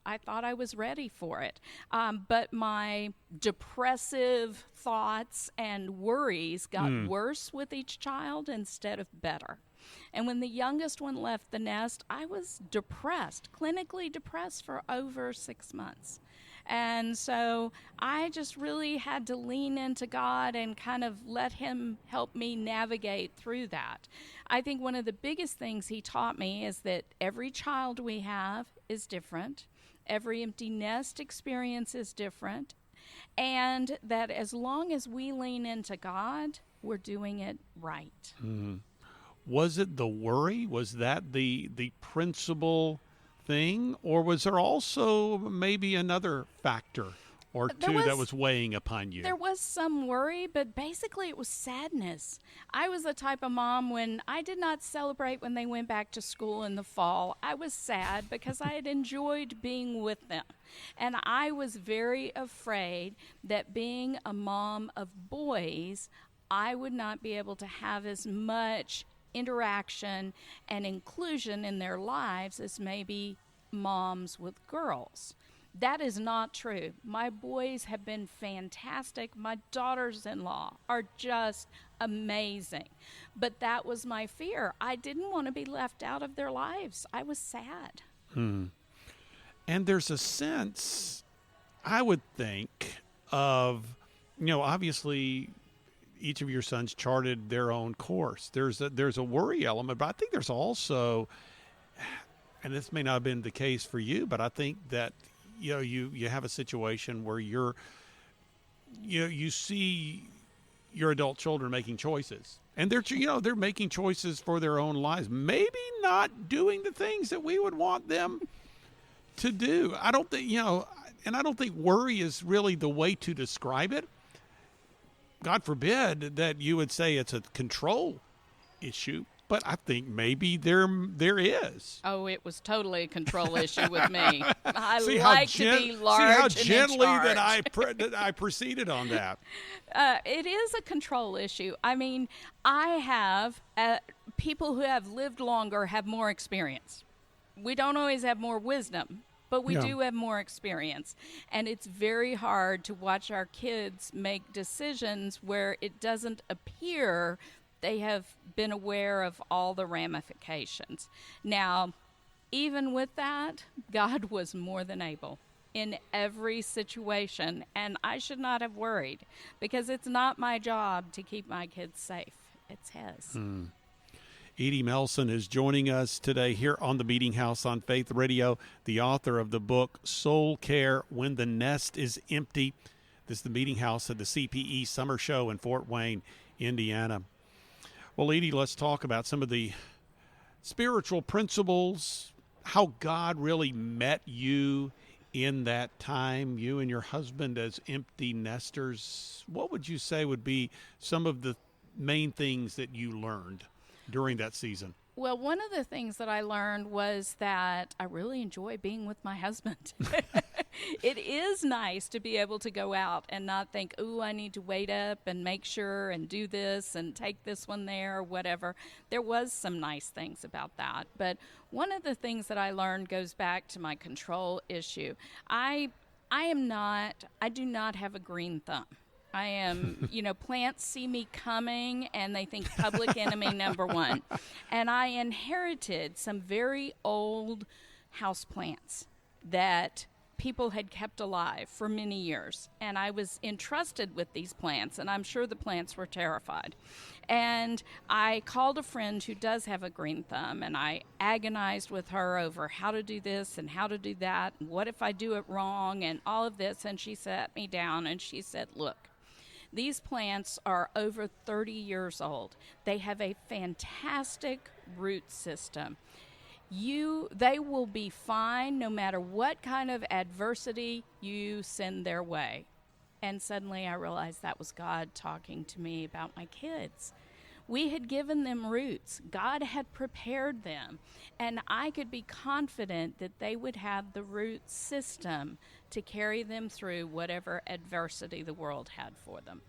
I thought I was ready for it. But my depressive thoughts and worries got worse with each child instead of better. And when the youngest one left the nest, I was depressed, clinically depressed for over 6 months. And so I just really had to lean into God and kind of let him help me navigate through that. I think one of the biggest things he taught me is that every child we have is different. Every empty nest experience is different. And that as long as we lean into God, we're doing it right. Was it the worry? Was that the principal thing? Or was there also maybe another factor or two that was weighing upon you? There was some worry, but basically it was sadness. I was the type of mom when I did not celebrate when they went back to school in the fall. I was sad because I had enjoyed being with them. And I was very afraid that being a mom of boys, I would not be able to have as much interaction and inclusion in their lives as maybe moms with girls. That is not true. My boys have been fantastic. My daughters-in-law are just amazing. But that was my fear. I didn't want to be left out of their lives. I was sad. And there's a sense, I would think, of, obviously each of your sons charted their own course. There's a worry element, but I think there's also, and this may not have been the case for you, but I think that you have a situation where you see your adult children making choices, and they're making choices for their own lives, maybe not doing the things that we would want them to do. I don't think and I don't think worry is really the way to describe it. God forbid that you would say it's a control issue, but I think maybe there is. Oh, it was totally a control issue with me. I to be large. See how gently and in that I proceeded on that. It is a control issue. I mean, I have people who have lived longer have more experience. We don't always have more wisdom, but we do have more experience. And it's very hard to watch our kids make decisions where it doesn't appear they have been aware of all the ramifications. Now, even with that, God was more than able in every situation, and I should not have worried, because it's not my job to keep my kids safe. It's his. Edie Melson is joining us today here on the Meeting House on Faith Radio, the author of the book Soul Care, When the Nest is Empty. This is the Meeting House at the CPE Summer Show in Fort Wayne, Indiana. Well, Edie, let's talk about some of the spiritual principles, how God really met you in that time, you and your husband as empty nesters. What would you say would be some of the main things that you learned during that season? Well, one of the things that I learned was that I really enjoy being with my husband. It is nice to be able to go out and not think, ooh, I need to wait up and make sure and do this and take this one there or whatever. There was some nice things about that. But one of the things that I learned goes back to my control issue. I do not have a green thumb. I am, plants see me coming and they think public enemy number one. And I inherited some very old houseplants that people had kept alive for many years. And I was entrusted with these plants, and I'm sure the plants were terrified. And I called a friend who does have a green thumb, and I agonized with her over how to do this and how to do that, and what if I do it wrong, and all of this. And she sat me down and she said, look, these plants are over 30 years old. They have a fantastic root system. They will be fine no matter what kind of adversity you send their way. And suddenly I realized that was God talking to me about my kids. We had given them roots. God had prepared them. And I could be confident that they would have the root system to carry them through whatever adversity the world had for them.